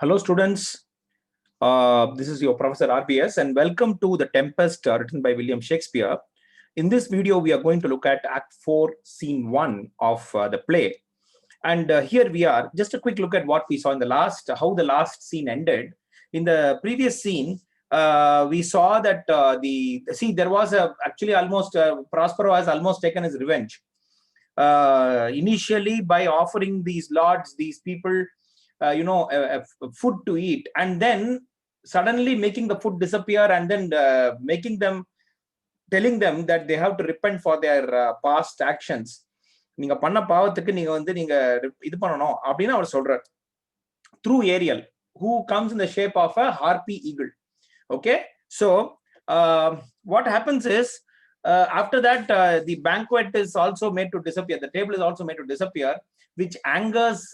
Hello, students. This is your Professor RBS, and welcome to The Tempest, written by William Shakespeare. In this video, we are going to look at Act 4, Scene 1 of the play. And here we are. Just a quick look at what we saw in the last, how the last scene ended. In the previous scene, we saw that there was actually almost Prospero has almost taken his revenge. Initially, by offering these lords, these people, food to eat, and then suddenly making the food disappear, and then telling them that they have to repent for their past actions. நீங்க பண்ண பாவத்துக்கு நீங்க வந்து நீங்க இது பண்ணணும் அப்படின்னு அவர் சொல்றார். Through Ariel, who comes in the shape of a harpy eagle. Okay, so what happens is, after that, the banquet is also made to disappear. The table is also made to disappear, which angers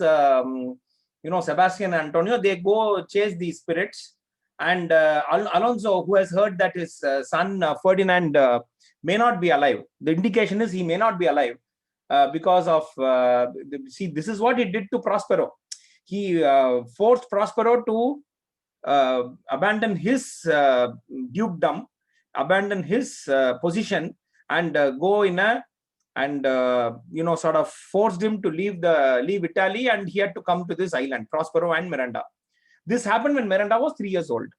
Sebastian and Antonio. They go chase these spirits, and Alonso, who has heard that his son Ferdinand may not be alive. The indication is he may not be alive because of this is what he did to Prospero. He forced Prospero to abandon his dukedom, abandon his position, and go in a sort of forced him to leave Italy, and he had to come to this island, Prospero and Miranda. This happened when Miranda was 3 years old.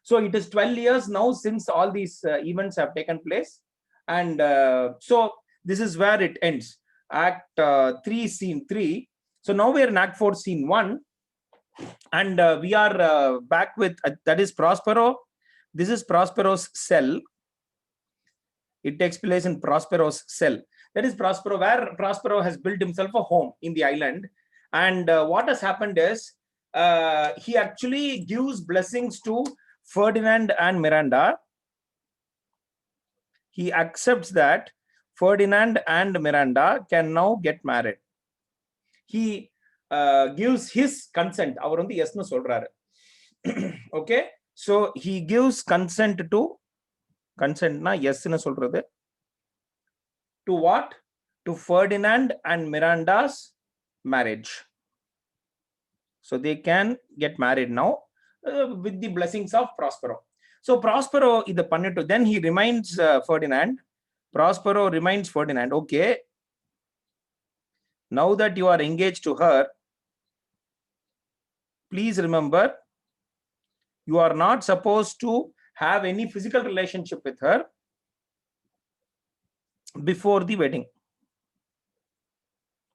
So it is 12 years now since all these events have taken place, and so this is where it ends. Act 3, Scene 3. So now we are in Act 4, Scene 1, and we are back with that is Prospero. This is Prospero's cell. It takes place in Prospero's cell. That is Prospero, where Prospero has built himself a home in the island. And what has happened is he actually gives blessings to Ferdinand and Miranda. He accepts that Ferdinand and Miranda can now get married. He gives his consent. Avaru vandu yes nu solraru. Okay, so he gives consent to na yes nu solradhu to what? To Ferdinand and Miranda's marriage. So they can get married now with the blessings of Prospero. So Prospero idu pannittu, then he reminds Ferdinand. Prospero reminds Ferdinand, okay, now that you are engaged to her, please remember, you are not supposed to have any physical relationship with her before the wedding.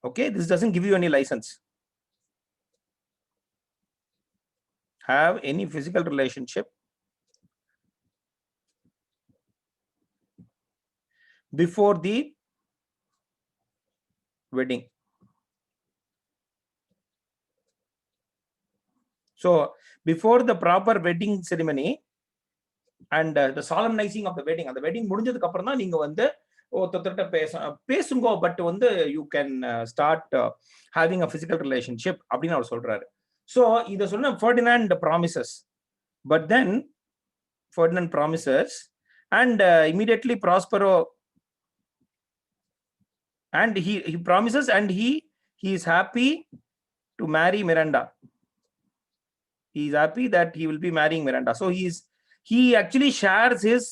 Okay, this doesn't give you any license. Have any physical relationship before the wedding. So before the proper wedding ceremony and the solemnizing of the wedding, and the wedding முடிஞ்சதுக்கு அப்புறம் தான் நீங்க வந்து ஒருத்தர்ட்ட பேசுங்க, but வந்து you can start having a physical relationship அப்படின்னு அவர் சொல்றாரு. So இத சொன்ன Ferdinand promises, but then Ferdinand promises, and immediately Prospero, and he promises, and he is happy to marry Miranda. He is happy that he will be marrying Miranda. So he actually shares his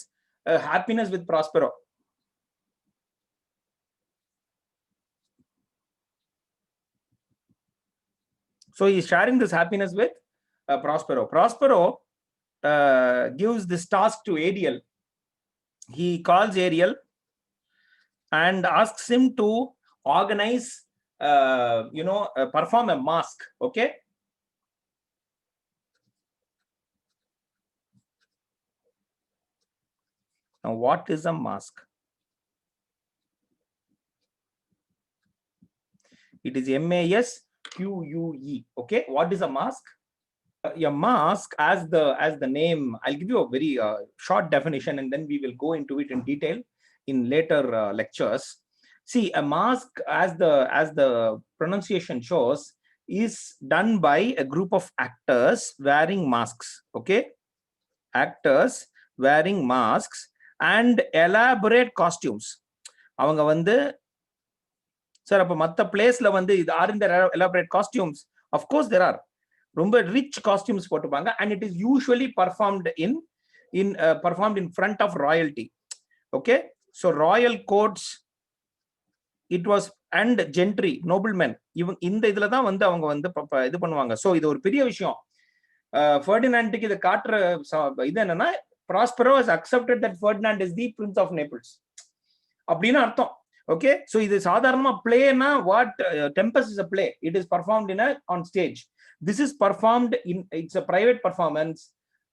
happiness with Prospero. So he is sharing this happiness with Prospero. Prospero gives this task to Ariel. He calls Ariel and asks him to organize, perform a mask. Okay. Now, what is a mask? It is MASQUE. Okay, what is a mask? A mask, as the name, I'll give you a very short definition, and then we will go into it in detail in later lectures. See, a mask, as the pronunciation shows, is done by a group of actors wearing masks. Okay, actors wearing masks and elaborate costumes. அவங்க வந்து sir அப்ப மத்த பிளேஸ்ல வந்து இது are in the elaborate costumes? Of course there are. ரொம்ப rich costumes போட்டுப்பாங்க and it is usually performed in front of royalty. Okay, so royal courts it was and gentry noblemen இவங்க இந்த இதுல தான் வந்து அவங்க வந்து இது பண்ணுவாங்க. சோ இது ஒரு பெரிய விஷயம். ஃபெர்டினாண்டுக்கு இதை காட்டுற இது என்னன்னா, Prospero has accepted that Ferdinand is the Prince of Naples அப்படின்னு அர்த்தம். ஓகே, சோ இது சாதாரணமா பிளேனா what Tempest is a play. It is performed on stage. This is performed it's a private performance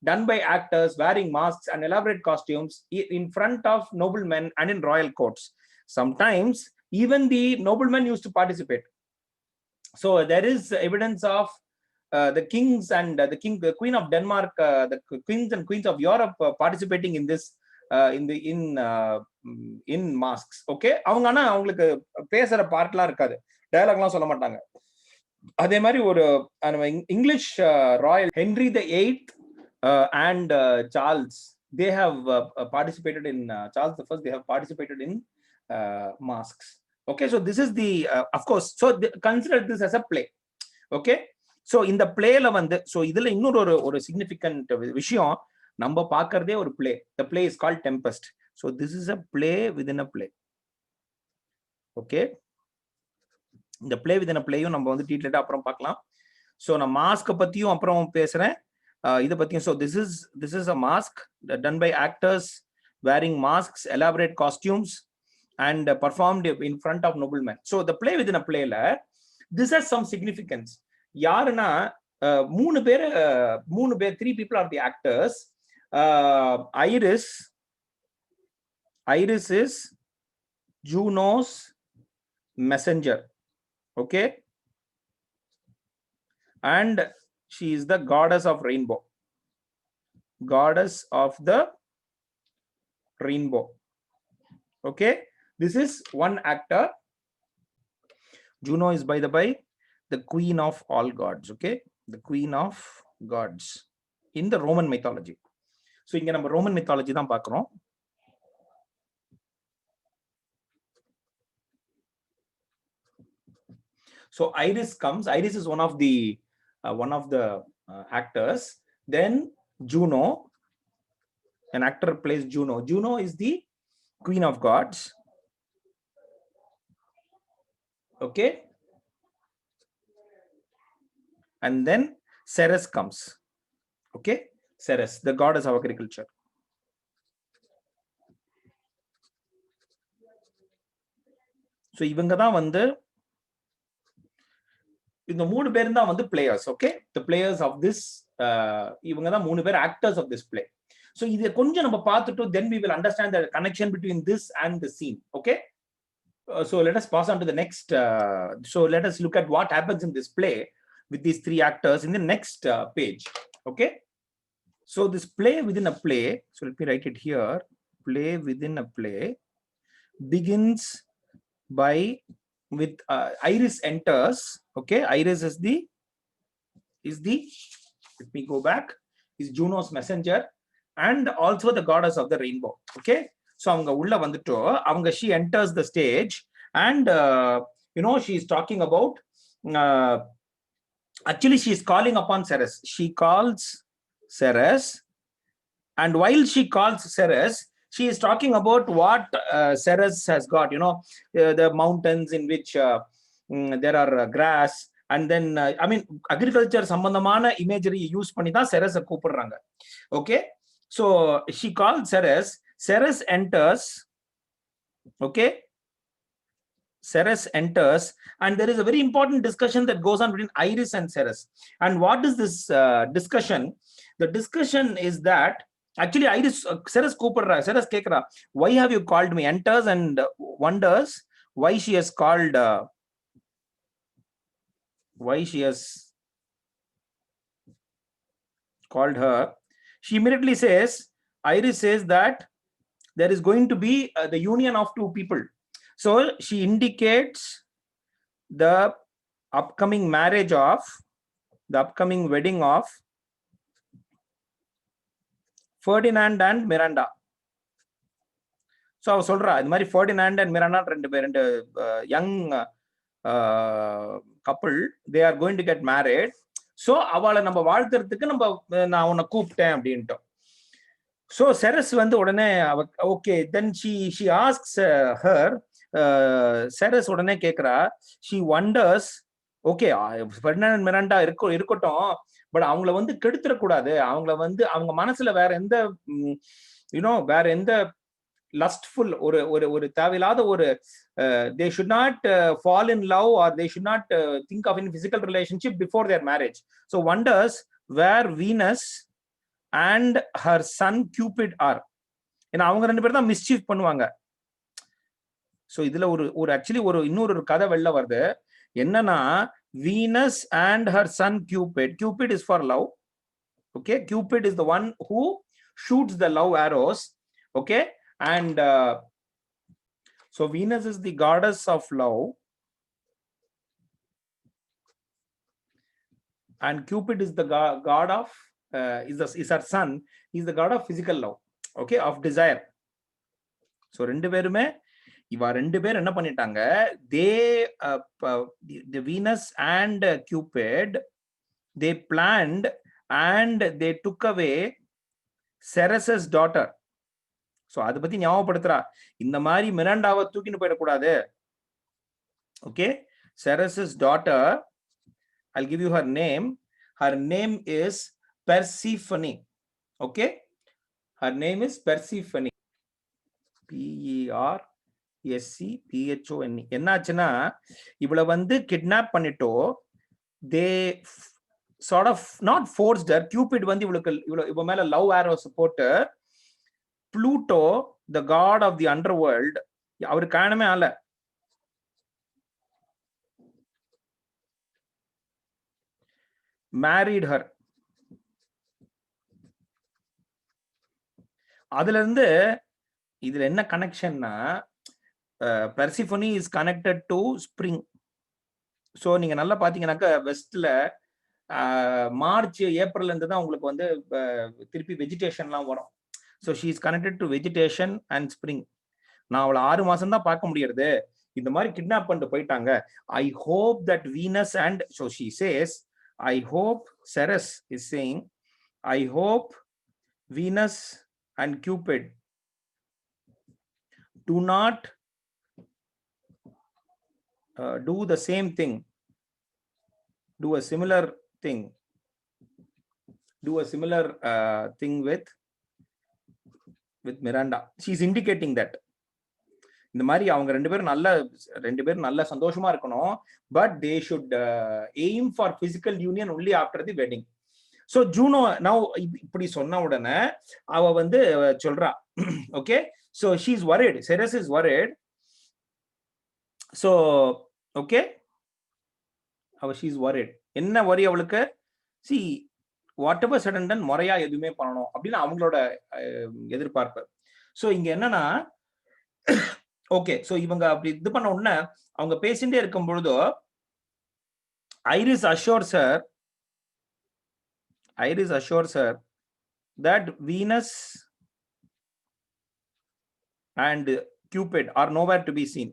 done by actors wearing masks and elaborate costumes in front of noblemen and in royal courts. Sometimes even the noblemen used to participate. So there is evidence of the kings and the Queen of Denmark, the kings and queens of Europe participating in this in masks. Okay, அவங்க ஆனா அவங்களுக்கு பேசுற பார்ட்லாம் இருக்காது, டயலாக்லாம் சொல்ல மாட்டாங்க. அதே மாதிரி ஒரு English Royal Henry the 8th and Charles, they have participated in Charles the First, they have participated in masks. Okay, so this is the of course, so consider this as a play. Okay, so இந்த பிளேல வந்து, so இதுல இன்னொரு ஒரு significant விஷயம் நம்ம பார்க்கறதே ஒரு play. the play is called Tempest. so this is a play within a play. okay, இந்த பிளே வித்தின் பிளேயும் நம்ம வந்து டீட்டெயிலா அப்புறம் பார்க்கலாம். ஸோ நான் மாஸ்க் பத்தியும் அப்புறம் பேசுறேன், இதை பத்தியும். So this is a mask done by actors wearing masks, elaborate costumes and performed in front of noblemen. So the play within a playல this has some significance. யாருன்னா மூணு பேர் 3 people are the actors. Iris is Juno's messenger. Okay, and she is the goddess of rainbow, goddess of the rainbow. Okay, this is one actor. Juno is, by the by, the queen of all gods. Okay, the queen of gods in the Roman mythology. So இங்க நம்ம Roman mythology தான் பார்க்கிறோம். So Iris comes. Iris is one of the actors. Then Juno, an actor plays Juno. Juno is the queen of gods. Okay, and then Ceres comes. Okay, Ceres, the goddess of agriculture. So இவங்க தான் வந்து இந்த 3 பேர் தான் வந்து players. Okay, the players of this இவங்க தான் 3 பேர் actors of this play. So இத கொஞ்சம் நம்ம பார்த்துட்டு then we will understand the connection between this and the scene. Okay, so let us pass on to the next. So let us look at what happens in this play with these 3 actors in the next page. Okay, so this play within a play, so let me write it here. Play within a play begins with Iris enters. Okay, Iris is the let me go back, is Juno's messenger and also the goddess of the rainbow. Okay, so avanga ulla vanduto avanga she enters the stage and she is talking about actually she is calling upon Ceres. She calls Ceres, and while she calls Ceres, she is talking about what Ceres has got, the mountains in which there are grass, and then agriculture sambandhamana imagery use பண்ணி தான் Ceres கூப்பிடுறாங்க. Okay, so she called Ceres. Ceres enters. Okay, Ceres enters, and there is a very important discussion that goes on between Iris and Ceres. And what is this discussion? The discussion is that actually Iris Ceres கூப்பிடுறா. Ceres கேக்குறா, why have you called me? Enters and wonders why she has called her. She immediately says, Iris says that there is going to be the union of 2 people. So she indicates the upcoming wedding of Ferdinand and Miranda. So அவ சொல்றா, இந்த மாதிரி Ferdinand and Miranda ரெண்டு young couple, they are going to get married. So அவளை நம்ம வாழ்த்துறதுக்கு நான் உன்னை கூப்பிட்டேன் அப்படின்ட்டோம். சோ செரஸ் வந்து உடனே okay then she asks her, Ceres உடனே கேக்குறா, she wonders, okay Ferdinand Miranda இருக்கட்டும், பட் அவங்கள வந்து கெடுத்துடக்கூடாது, அவங்கள வந்து அவங்க மனசுல வேற எந்த வேற எந்த லஸ்ட்ஃபுல் ஒரு ஒரு ஒரு தேவையில்லாத ஒரு they should not fall in love or they should not think of any physical relationship before their marriage. So wonders where Venus and her son Cupid are. ஏன்னா அவங்க ரெண்டு பேரும் தான் மிஸ்சீஃப் பண்ணுவாங்க. சோ இதுல ஒரு ஆக்சுவலி இன்னொரு கதை வெளில வருது. என்னன்னா Venus and her son Cupid. Cupid is for love. Okay, Cupid is the one who shoots the love arrows. Okay, and so Venus is the goddess of love, and Cupid is the god of is her son. He's the god of physical love. Okay, of desire. So ரெண்டு பேருமே ரெண்டு பேர் என்ன பண்ணிட்டாங்க, the Venus and Cupid, they planned and they took away Ceres's daughter. So அத பத்தி ஞாபகப்படுத்துறா, இந்த மாதிரி மிராண்டாவை தூக்கிட்டு போயிடக்கூடாது. Okay, Ceres's daughter, I'll give you her name. Her name is Persephone. Okay, her name is Persephone. Persephone. என்னாச்சுன்னா இவளை வந்து kidnap பண்ணிட்டோ, they sort of not forced her. Cupid வந்து இவ மேல லவ் ஆரோஸ் போட்டு, Pluto, the god of the underworld, அவரு காரணமே ஆல, married her. அதுல இருந்து இதுல என்ன கனெக்ஷன்னா, Persephone is connected to spring. So நீங்க நல்லா பாத்தீங்கன்னாக்க வெஸ்ட்ல மார்ச் ஏப்ரல்ல இருந்து தான் உங்களுக்கு வந்து திருப்பி வெஜிடேஷன்லாம் வரும். So she is connected to vegetation and spring. நான் அவளை 6 மாசம் தான் பார்க்க முடியாது, இந்த மாதிரி கிட்னாப் பண்ணிட்டு போயிட்டாங்க. I hope that Venus and, so she says, I hope, Ceres is saying, I hope Venus and Cupid do not do the same thing, do a similar thing with Miranda. She is indicating that இந்த மாதிரி அவங்க ரெண்டு பேரும் நல்ல சந்தோஷமா இருக்கணும், but they should aim for physical union only after the wedding. So Juno now இப்படி சொன்ன உடனே அவ வந்து சொல்றா, okay, so she is worried, Ceres is worried. So okay, she is worried. என்ன worry அவளுக்கு? See, whatever said and done, முறையா எதுவுமே பண்ணணும் அப்படின்னு அவங்களோட எதிர்பார்ப்பு. சோ இங்க என்னன்னா, ஓகே, சோ இவங்க அப்படி இது பண்ண உடனே அவங்க பேசிட்டே இருக்கும் பொழுது Iris assures her that Venus and Cupid are nowhere to be seen.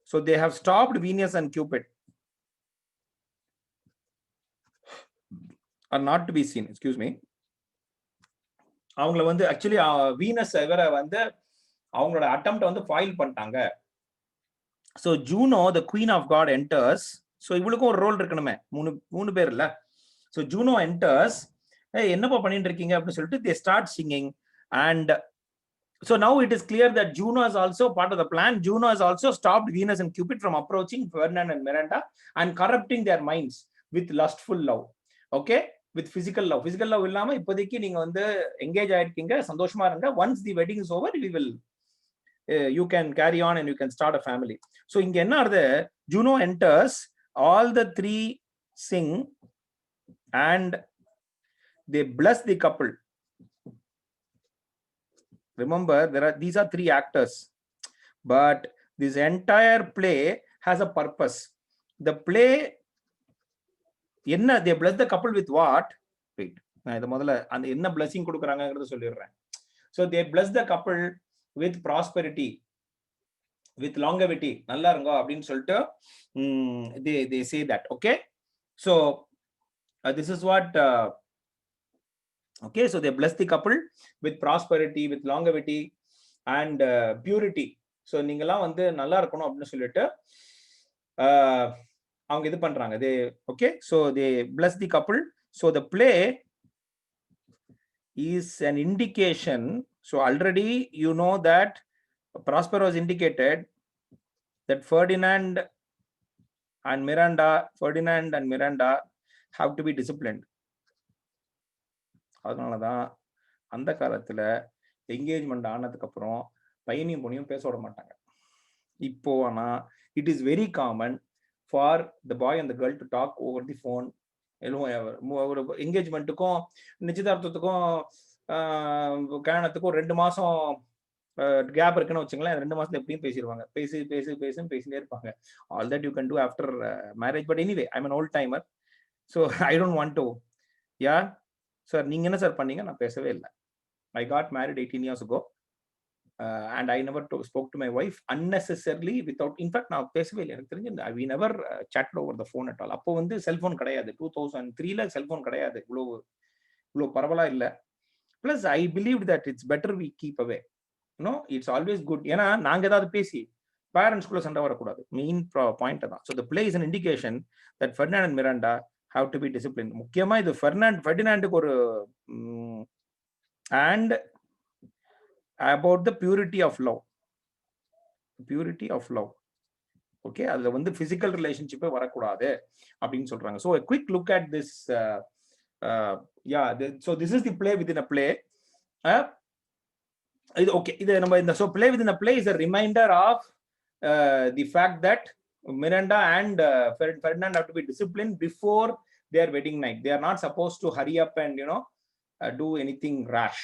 So they have stopped Venus and Cupid, are not to be seen, excuse me. அவங்கள வந்து ஆக்சுவலி வீனஸ் இவர வந்து அவங்களோட அட்டெம்ப்ட் வந்து ஃபைல் பண்ணிட்டாங்க. So Juno, the queen of god, enters. So இவளுக்கும் ஒரு role இருக்கணுமே, மூணு பேர் இல்ல. So Juno enters. என்னப்பா பண்ணிட்டு இருக்கீங்க அப்படின்னு சொல்லிட்டு they start singing, and so now it is clear that Juno is also part of the plan. Juno has also stopped Venus and Cupid from approaching Ferdinand and Miranda and corrupting their minds with lustful love. Okay, with physical love. Physical love இல்லாம இப்போதைக்கு நீங்க வந்து engage ஆயிருக்கீங்க, சந்தோஷமா இருங்க. Once the wedding is over, we will you can carry on and you can start a family. So இங்க என்ன ஆகுது, Juno enters, all the three sing and they bless the couple. Remember, these are 3 actors, but this entire play has a purpose. The play, they bless the couple with what? Wait, நான் இத முதல்ல அந்த என்ன blessing கொடுக்கறாங்கங்கறத சொல்லிடுறேன். So they bless the couple with prosperity, with longevity. நல்லா இருங்க அப்படினு சொல்லிட்டு they say that. Okay, so This is what okay, so they bless the couple with prosperity, with longevity and purity. So நீங்கலாம் வந்து நல்லா இருக்கணும் அப்படின்னு சொல்லிட்டு அவங்க இது பண்றாங்க. They okay, so they bless the couple. So the play is an indication. So already you know that Prospero has indicated that Ferdinand and Miranda have to be disciplined. அதனாலதான் அந்த காலத்துல என்கேஜ்மெண்ட் ஆனதுக்கு அப்புறம் பையனையும் பொண்ணையும் பேச விட மாட்டாங்க. இப்போ ஆனா it is very common for the boy and the girl to talk over the phone. ஒரு என்கேஜ்மெண்ட்டுக்கும் நிச்சயதார்த்தத்துக்கும் கல்யாணத்துக்கும் 2 மாசம் கேப் இருக்குன்னு வச்சுங்களேன். 2 மாசத்துல எப்படியும் பேசிடுவாங்க. பேசிட்டே இருப்பாங்க. All that you can do after marriage. But anyway I am an old timer, so I don't want to. Yeah, sir நீங்க என்ன சார் பண்ணீங்க? நான் பேசவே இல்லை. I got married 18 years ago and I never spoke to my wife unnecessarily without, in fact நான் பேசவே இல்லை. எனக்கு தெரிஞ்சு we never chatted over the phone at all. அப்போ வந்து செல்போன் கிடையாது. 2003ல செல்போன் கிடையாது. இவ்வளோ பரவலா இல்லை. Plus I believed that it's better we keep away. No, it's always good. ஏன்னா நாங்க ஏதாவது பேசி பேரண்ட்ஸ்குள்ள சண்டை வரக்கூடாது. மெயின் பாயிண்ட் தான். So the play is an indication that Ferdinand and Miranda have to be disciplined. முக்கியமா இது ஃபெர்டினாண்டுக்கு ஒரு and about the purity of love. Okay, அதுல வந்து physical relationship வரக்கூடாது அப்படின்னு சொல்றாங்க. So a quick look at this. So this is the play within a play. Okay, so play within a play is a reminder of the fact that Miranda and Ferdinand have to be disciplined before their wedding night. They are not supposed to hurry up and do anything rash.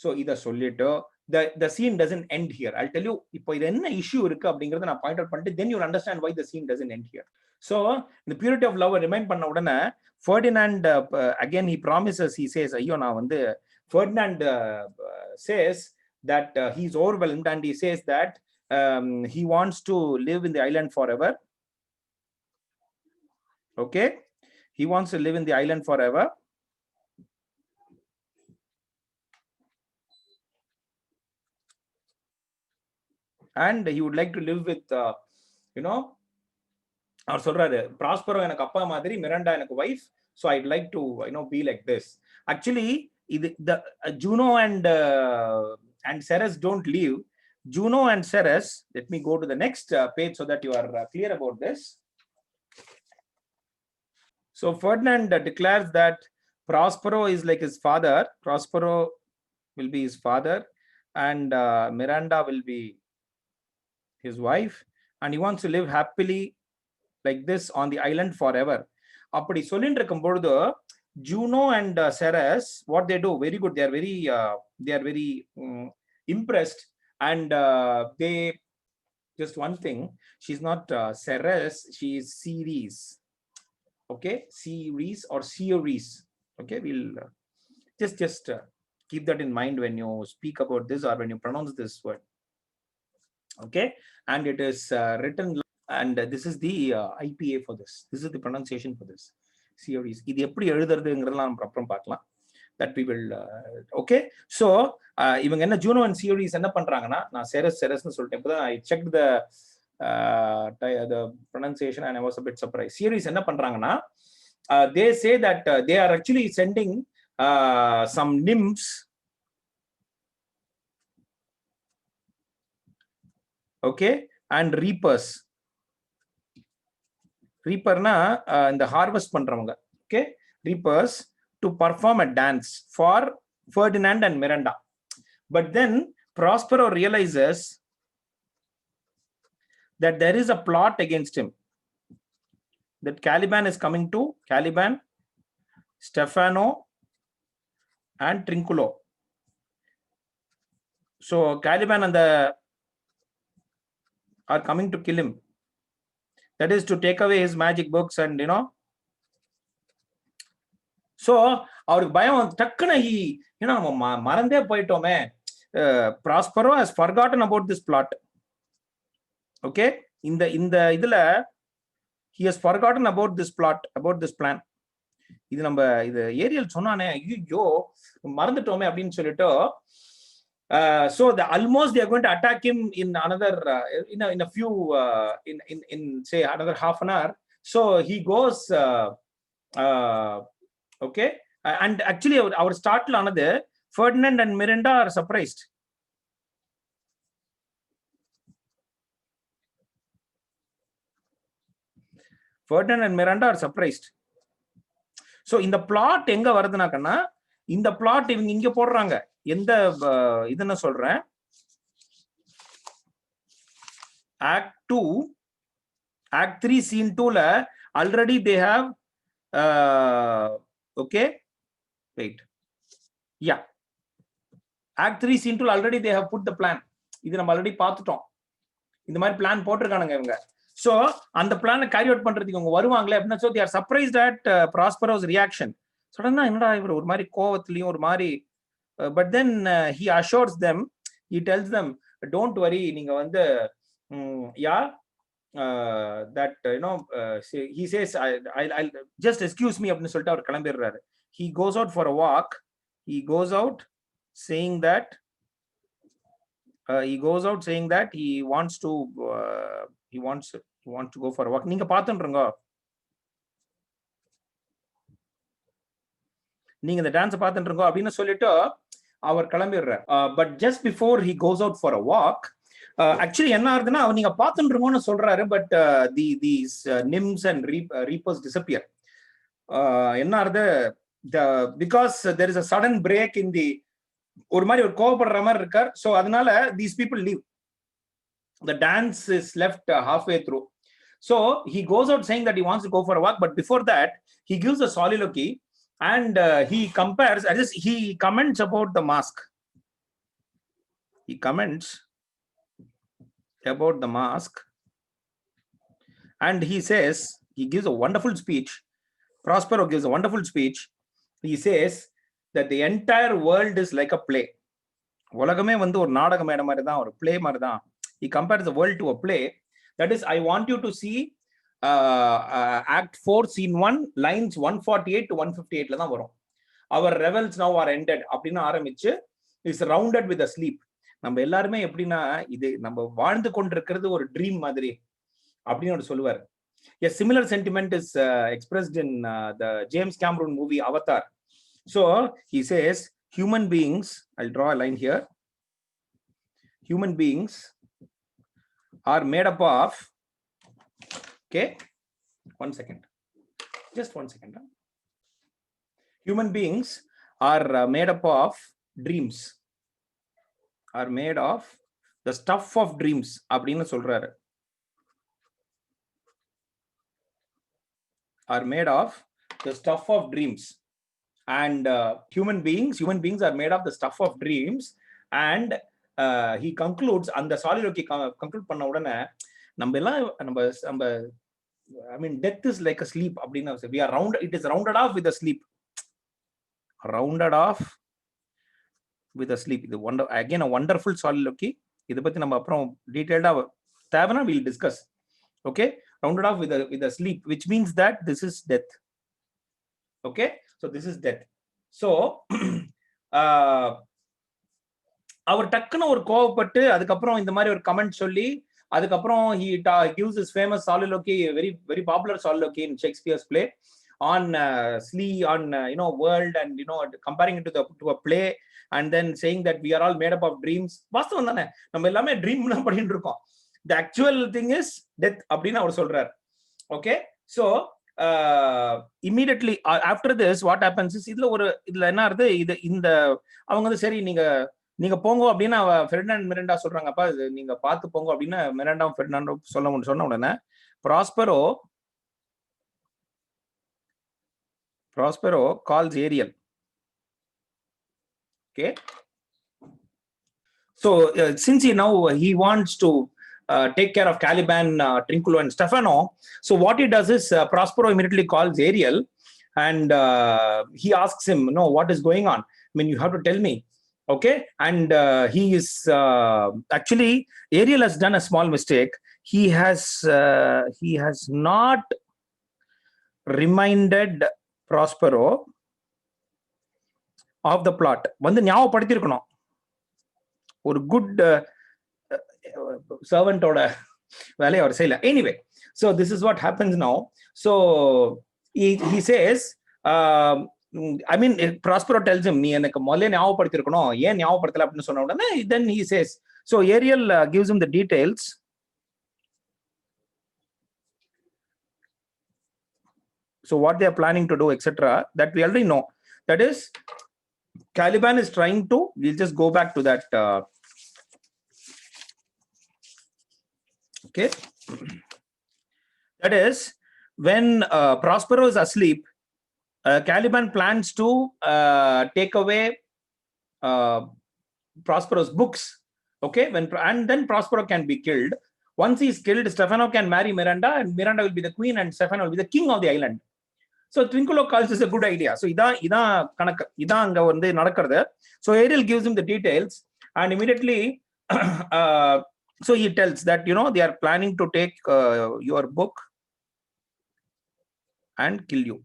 So either solito the scene doesn't end here. I'll tell you ipo idu enna issue irukku அப்படிங்கறத நான் point out பண்ணிட்டு then you'll understand why the scene doesn't end here. So the purity of love remind பண்ண உடனே Ferdinand again he promises, he says ஐயோ நான் வந்து Ferdinand says that he's overwhelmed and he says that he wants to live in the island forever. Okay, he wants to live in the island forever. And he would like to live with அவர் சொல்றாரு Prospero எனக்கு அப்பா மாதிரி, Miranda எனக்கு wife, so I'd like to be like this. Actually the Juno and Ceres don't leave. Juno and Ceres, let me go to the next page so that you are clear about this. So Ferdinand declares that Prospero is like his father. Prospero will be his father and Miranda will be his wife, and he wants to live happily like this on the island forever. அப்படி சொல்லிட்டு இருக்கும் பொழுது Juno and Ceres, what they do very good. They are very impressed, and they just one thing, she's not Ceres, she is Ceres. Okay, Ceres or Ceres. Okay, we'll just keep that in mind when you speak about this or when you pronounce this word. Okay, and it is written, and this is the IPA for this. This is the pronunciation for this series. இது எப்படி எழுதுறதுங்கறதெல்லாம் நம்ம அப்புறம் பார்க்கலாம். That we will okay. So இவங்க என்ன Juno and Ceres என்ன பண்றாங்கன்னா, நான் செரஸ்னு சொல்லிட்டேன். இப்போதான் I checked the pronunciation and I was a bit surprised. Ceres என்ன பண்றாங்கன்னா, they say that they are actually sending some nymphs. Okay, and reapers. Reaperna இந்த harvest பண்றவங்க. Okay, reapers to perform a dance for Ferdinand and Miranda. But then Prospero realizes that there is a plot against him. That Caliban is coming to Caliban, Stefano and Trinculo. So Caliban and the are coming to kill him. That is to take away his magic books and so அவருக்கு பயம் டக்குன்னு நம்ம மறந்தே போயிட்டோமே. Prospero has forgotten about this plot. Okay, இந்த இதுல he has forgotten about this plot, about this plan. இது நம்ம இது ஏரியல் சொன்னானே, ஐயோ மறந்துட்டோமே அப்படின்னு சொல்லிட்டு, so almost they are going to attack him in another in a few in say another half an hour. So he goes okay, and actually our start la another Ferdinand and Miranda are surprised. Ferdinand and Miranda are surprised. So இந்த plot எங்க வருதுனாக்கன்னா, இந்த plot இவங்க இங்க போடுறாங்க. எந்த இது என்ன சொல்றேன், Act 2, Act 3, Scene 2ல already they have okay, wait, yeah, Act 3, Scene 2 already they have put the plan. இது நம்ம ஆல்ரெடி பார்த்துட்டோம். இந்த மாதிரி பிளான் போட்டிருக்கானுங்க இவங்க. So அந்த பிளானை கேரி அவுட் பண்றதுக்கு அவங்க வருவாங்களே அப்படின்னா, so they are surprised at Prospero's reaction. சடனா என்னடா இவர் ஒரு மாதிரி கோவத்திலையும் ஒரு மாதிரி, but then he assures them, he tells them, don't worry, நீங்க வந்து yeah, that you know, he says I'll just excuse me அப்படின்னு சொல்லிட்டு அவர் கிளம்பிடுறாரு. He goes out for a walk. He goes out saying that he wants to go for a walk. நீங்க பாத்துன்றங்க, நீங்க இந்த dance பாத்துன்றங்க அப்படின்னு சொல்லிட்டு அவர் கிளம்பிடுறார். But just before he goes out for a walk, actually என்ன ஆகுதுன்னா, நீங்க பாத்துன்றங்கன்னு சொல்றாரு, but these nymphs and reapers disappear. என்ன ஆகுது, because there is a sudden break in the, ஒரு மாதிரி ஒரு கோவப்படுற மாதிரி இருக்கார். சோ அதனால these people leave. The dance is left halfway through. So he goes out saying that he wants to go for a walk, but before that he gives a soliloquy and he compares, he comments about the mask. He comments about the mask and he says, he gives a wonderful speech. Prospero gives a wonderful speech. He says that the entire world is like a play. உலகமே வந்து ஒரு நாடக மேடை மாதிரி தான், ஒரு play மாதிரி தான். He compares the world to a play. That is, I want you to see Act 4, Scene 1, lines 148 to 158 தான் வரும். Our revels now are ended அப்படின்னு ஆரம்பிச்சு is rounded with a sleep. நம்ம எல்லாருமே எப்படின்னா, இது நம்ம வாழ்ந்து கொண்டிருக்கிறது ஒரு ட்ரீம் மாதிரி அப்படின்னு சொல்லுவார். A similar sentiment is expressed in the James Cameron movie Avatar. So he says, human beings, I'll draw a line here, human beings are made up of, okay, just one second. Human beings are made up of dreams, are made of the stuff of dreams அப்படின்னு சொல்றாரு. Are made of the stuff of dreams. And human beings are made of the stuff of dreams. And he concludes, அந்த soliloquy conclude பண்ண உடனே, நம்ம எல்லாம் நம்ம I mean, death is like a sleep அப்படின்னா, we are rounded, it is rounded off with a sleep. Rounded off with a sleep. இது again a wonderful soliloquy. இத பத்தி நம்ம அப்புறம் டீடைல்டா தேவைனா we'll discuss. Okay, rounded off with a sleep, which means that this is death. Okay, so this is death. So அவர் டக்குன்னு ஒரு கோவப்பட்டு அதுக்கப்புறம் இந்த மாதிரி ஒரு கமெண்ட் சொல்லி அதுக்கப்புறம் he gives his famous soliloquy, very very popular soliloquy in Shakespeare's play on on you know, world, and you know, comparing it to a play, and then saying that we are all made up of dreams. வாஸ்தவம் தானே, நம்ம எல்லாமே dream தான் பண்ணிட்டு இருக்கோம். The actual thing is death அப்படின்னு அவர் சொல்றார். Okay, so immediately after this what happens is, இதுல என்ன ஆகுது, இது இந்த அவங்க வந்து சரி நீங்க போங்க அப்படின்னு ஃபெர்டினாண்ட் மிராண்டா சொல்றாங்க. அப்பா இது நீங்க பார்த்து போங்க அப்படின்னு மிராண்டாவும் ஃபெர்டினாண்டும் சொன்ன உடனே Prospero calls Ariel. Okay, so since he wants to take care of Caliban, Trinculo and Stefano, so what he does is Prospero immediately calls Ariel and he asks him, no, what is going on? I mean, you have to tell me. Okay, and he is actually, Ariel has done a small mistake. He has not reminded Prospero of the plot வந்து ஞாபகப்படுத்தியிருக்கணும். ஒரு good சர்வெண்டோட வேலையை அவர் செய்யல. Anyway, so this is what happens now. So he says, I mean, Prospero tells him, நீ எனக்கு முதல்ல ஞாபகப்படுத்தியிருக்கணும், ஏன் ஞாபகப்படுத்தல அப்படின்னு சொன்ன உடனே then he says, so Ariel gives him the details. So what they are planning to do, etc., that we already know. That is, Caliban is trying to, we'll just go back to that. Okay. That is, when Prospero is asleep, Caliban plans to take away Prospero's books. Okay. And then Prospero can be killed. Once he is killed, Stefano can marry Miranda, and Miranda will be the queen, and Stefano will be the king of the island. So Trinculo calls this a good idea. So இதான் அங்க வந்து நடக்கிறது. So Ariel gives him the details, and immediately so he tells that, you know, they are planning to take your book and kill you.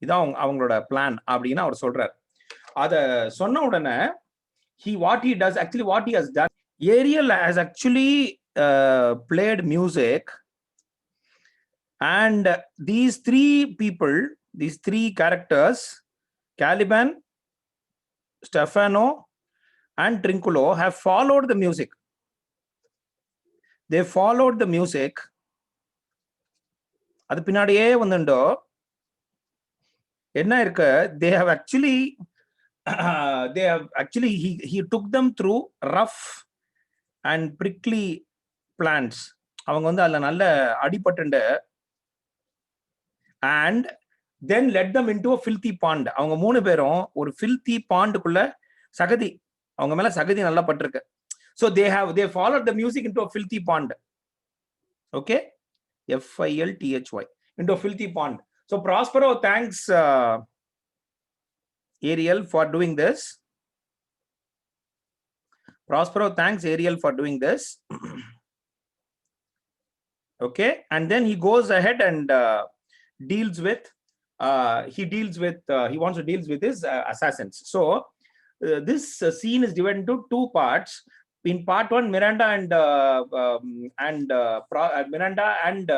இதான் அவங்களோட plan அப்படின்னு அவர் சொல்றார். அத சொன்ன உடனே what he has done, Ariel has actually played music, and these three characters, Caliban, Stefano, and Trinculo, have followed the music. They followed the music. அது பின்னாடியே வந்துண்டோ என்ன இருக்கு, they have actually he took them through rough and prickly plants. அவங்க வந்து அதுல நல்ல அடிபட்டுண்டு, and then led them into a filthy pond. அவங்க மூணு பேரும் ஒரு filthy pondக்குள்ள, சகதி, அவங்க மேல சகதி நல்லா பட்டிருக்கு. So they followed the music into a filthy pond. Okay, FILTHY, into a filthy pond. So Prospero thanks Ariel for doing this. Okay, and then he goes ahead and he wants to deal with his assassins. So this scene is divided into two parts. In part one, Miranda and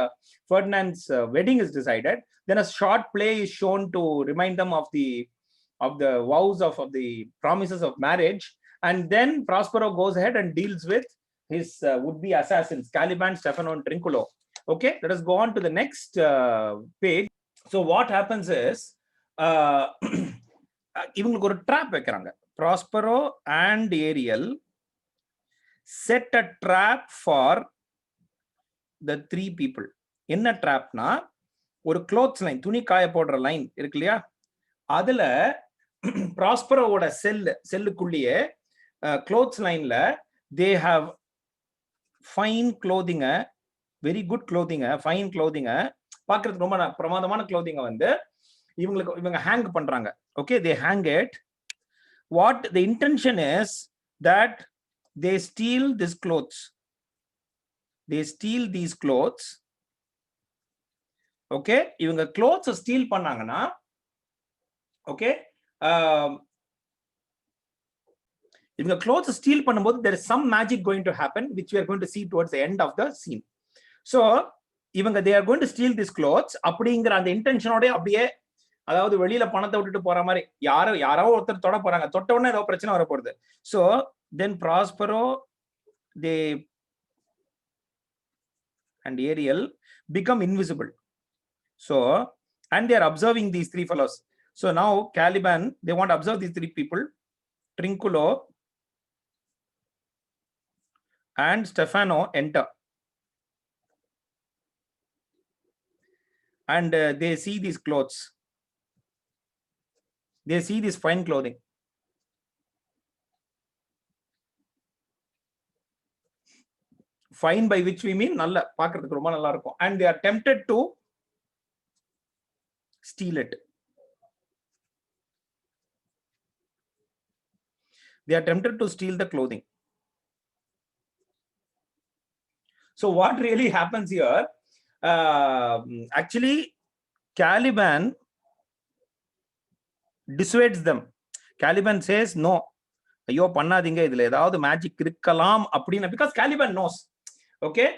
Ferdinand's wedding is decided. Then a short play is shown to remind them of the vows of the promises of marriage. And then Prospero goes ahead and deals with his would-be assassins, Caliban, Stefano, and Trinculo. Okay, let us go on to the next page. So what happens is, இவங்களுக்கு ஒரு drop வைக்கிறாங்க. Prospero and Ariel set a trap for the three people. என்ன ட்ராப்னா, ஒரு clothes line, துணி காய போடுற line இருக்கு இல்லையா, அதுல ப்ராஸ்பரோட செல்லுக்குள்ளேயே க்ளோத்ஸ் லைன்ல they have fine clothing, very good clothing, fine clothing, பார்க்கிறதுக்கு ரொம்ப பிரமாதமான clothing வந்து இவங்க ஹேங் பண்றாங்க. Okay, they hang it. What the intention is that they steal these clothes. Okay, இவங்க clothes steal பண்ணாங்கன்னா, okay, இவங்க clothes steal பண்ணும்போது there is some magic going to happen, which we are going to see towards the end of the scene. So இவங்க they are going to steal these clothes அப்படிங்கிற அந்த இன்டென்ஷனோட அப்படியே, அதாவது வெளியில பணத்தை விட்டுட்டு போற மாதிரி யாரோ ஒருத்தர் தொட போறாங்க, தொட்ட உடனே ஏதோ பிரச்சனை வர போகுது. So then Prospero and Ariel become invisible. So, and they are observing these three fellows. So now Caliban, they want to observe these three people, Trinculo and Stefano enter, and they see these clothes. They see this fine clothing. Fine, by which we mean நல்ல, பார்க்கிறதுக்கு ரொம்ப நல்லா இருக்கும். And they are tempted to steal it. They are tempted to steal the clothing. So what really happens here, Actually, Caliban dissuades them. Caliban says, no, ஐயோ பண்ணாதீங்க, இதுல ஏதாவது magic இருக்கலாம் அப்படின்னு, because Caliban knows. Okay,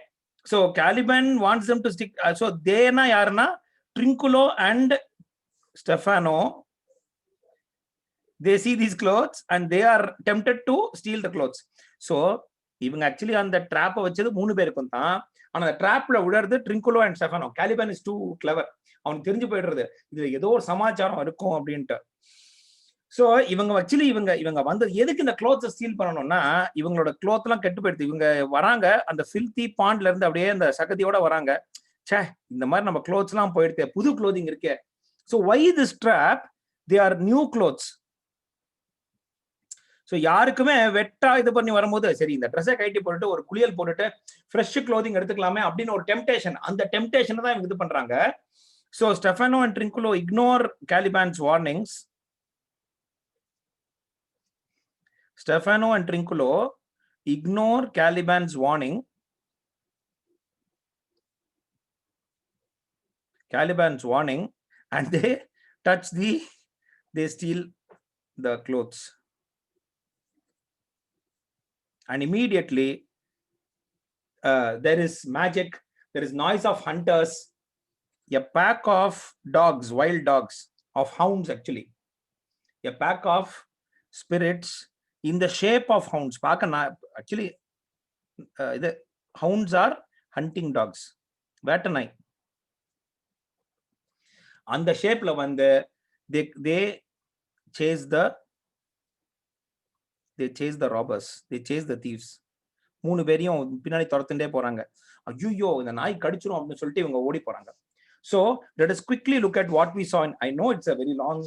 so Caliban wants them to stick. So தேனா யாருன்னா Trinculo and Stefano. They see these clothes and they are tempted to steal the clothes. So இவங்க actually அந்த ட்ராப்பை வச்சது 3 பேருக்கும் தான். ஆனா அந்த ட்ராப்ல விடுறது Trinculo and Stefano. Caliban is too clever. அவனுக்கு தெரிஞ்சு போயிடுறது இதுல ஏதோ ஒரு சமாச்சாரம் இருக்கும் அப்படின்ட்டு. சோ இவங்க ஆக்சுவலி இவங்க வந்து எதுக்கு இந்த க்ளோத்ஸை ஸ்டீல் பண்ணணும்னா, இவங்களோட க்ளோத் எல்லாம் கெட்டு போயிடுது. இவங்க வராங்க அந்த ஃபில்தி பாண்ட்ல இருந்து அப்படியே அந்த சகதியோட வராங்க. சே, இந்த மாதிரி நம்ம க்ளோத்ஸ் எல்லாம் போயிடுது, புது க்ளோதிங் இருக்கே. So why this trap? They are new clothes. So யாருக்குமே வெட்டா இது பண்ணி வரும்போது, சரி இந்த ட்ரெஸ்ஸை கைட்டி போட்டுட்டு ஒரு குளியல் போட்டுட்டு ஃப்ரெஷ் க்ளோதிங் எடுத்துக்கலாமே அப்படின்னு ஒரு டெம்டேஷன், அந்த டெம்டேஷனை தான் இவங்க இது பண்றாங்க. So Stefano and Trinculo ignore Caliban's warnings. Stefano and Trinculo ignore Caliban's warning. And they they steal the clothes. And immediately there is magic, there is noise of hunters, a pack of dogs, wild dogs, of hounds actually, a pack of spirits in the shape of hounds. Actually the hounds are hunting dogs, வேட்டை. அந்த ஷேப்ல வந்து they chase the robbers, they chase the thieves. 3 பேரையும் பின்னாடி துரத்துட்டே போறாங்க. ஐயோ இந்த நாய் கடிச்சிரும் அப்படின்னு சொல்லிட்டு இவங்க ஓடி போறாங்க. So let us quickly look at what we saw in, I know it's a very long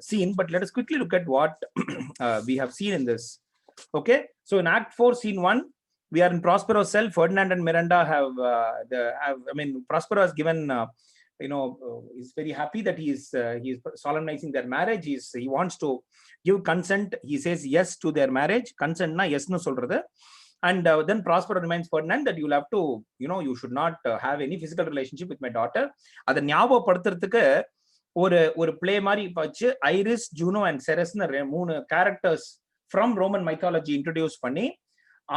scene, but let us quickly look at what we have seen in this. Okay, so in Act 4 Scene 1, we are in Prospero's cell. Ferdinand and Miranda have Prospero has given he's very happy that he is solemnizing their marriage. He wants to give consent. He says yes to their marriage. Consent na yes nu solradhu. And then Prospero reminds Ferdinand that you'll have to, you should not have any physical relationship with my daughter. அதை ஞாபகப்படுத்துறதுக்கு ஒரு play மாதிரி வச்சு Iris, Juno and செரஸ்னு 3 characters from Roman mythology introduce பண்ணி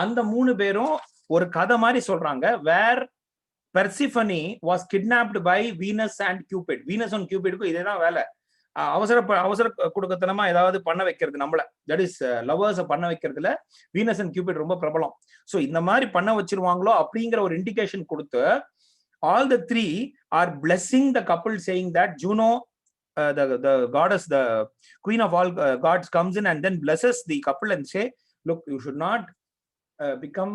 அந்த 3 பேரும் ஒரு கதை மாதிரி சொல்றாங்க. வேர் Persephone was kidnapped by Venus and Cupid. Venus and Cupidக்கு இதேதான் வேலை. அவசர குடுக்கத்தனமா ஏதாவது பண்ண வைக்கிறது நம்மள. தட் இஸ் லவர்ஸ் பண்ண வைக்கிறதுல வீனஸ் அண்ட் கியூபிட் ரொம்ப பிரபலம். சோ இந்த மாதிரி பண்ண வச்சிருவாங்களோ அப்படிங்கிற ஒரு இண்டிகேஷன் கொடுத்து all the 3 are blessing the couple, saying that Juno, the goddess, the queen of all gods, comes in and then blesses the couple and say, look, you should not become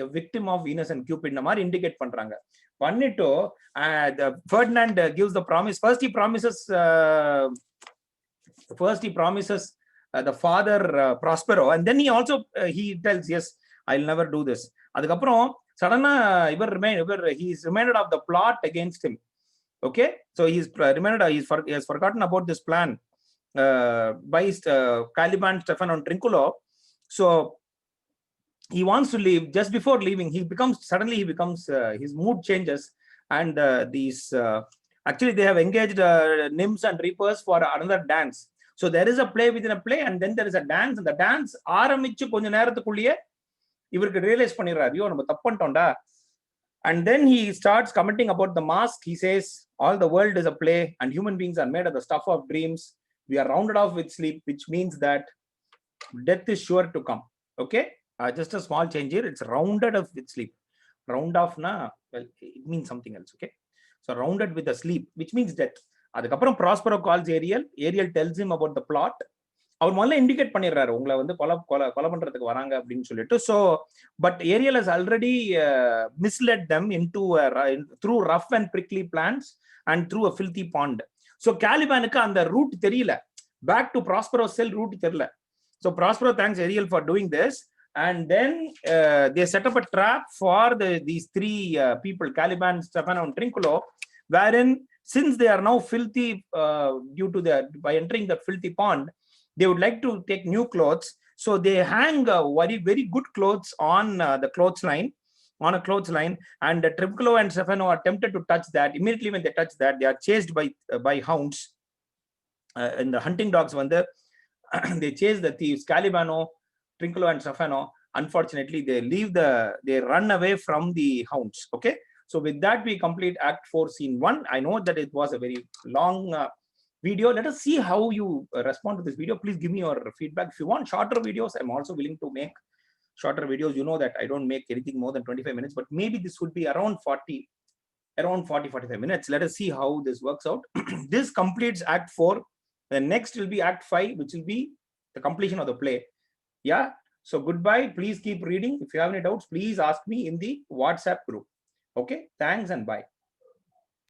a victim of Venus and Cupid. இந்த மாதிரி indicate பண்றாங்க. பண்ணிட்டு Ferdinand gives the promise. First he promises the father Prospero, and then he also he tells, yes, I'll never do this. அதுக்கப்புறம் சடனா he is reminded of the plot against him. Okay, so he has forgotten about this plan by Caliban, Stefano and Trinculo. So he wants to leave. Just before leaving, suddenly his mood changes, and actually they have engaged nymphs and reapers for another dance. So there is a play within a play, and then there is a dance, and the dance ஆரம்பிச்சு கொஞ்ச நேரத்துக்குள்ளேயே இவருக்கு realise பண்ணிடுறாரு, ஐயோ நம்ம தப்பு பண்ணிட்டோம்டா. And then he starts commenting about the mask. He says, all the world is a play and human beings are made of the stuff of dreams. We are rounded off with sleep, which means that death is sure to come. Okay, just a small change here. It's rounded off with sleep. Round off na, well, it means something else. Okay, so rounded with the sleep, which means death. அதுக்கப்புறம் Prospero calls Ariel tells him about the plot. அவர் முதல்ல indicate பண்ணிடுறாரு, உங்களை வந்து கொலை பண்றதுக்கு வராங்க அப்படின்னு சொல்லிட்டு. So but Ariel has already misled them into through rough and prickly plans and through a filthy pond. So Calibanக்கு அந்த ரூட் தெரியல, back to Prospero cell route தெரியல. So Prospero thanks Ariel for doing this, and then they set up a trap for these 3 people, Caliban, Stefano and Trinculo, wherein since they are now filthy due to by entering the filthy pond, they would like to take new clothes. So they hang very, very good clothes on the clothesline, on a clothesline, and Trinculo and Stefano are tempted to touch that. Immediately when they touch that, they are chased by hounds. In the hunting dogs, when they chase the thieves, Calibano, Trinculo, and Stefano, unfortunately, they run away from the hounds. Okay, so with that, we complete Act 4, Scene 1. I know that it was a very long video. Let us see how you respond to this video. Please give me your feedback. If you want shorter videos, I'm also willing to make shorter videos. You know that I don't make anything more than 25 minutes, but maybe this would be around 40, 45 minutes. Let us see how this works out. This completes Act 4. The next will be Act 5, which will be the completion of the play. Yeah. So goodbye. Please keep reading. If you have any doubts, please ask me in the WhatsApp group. Okay. Thanks and bye.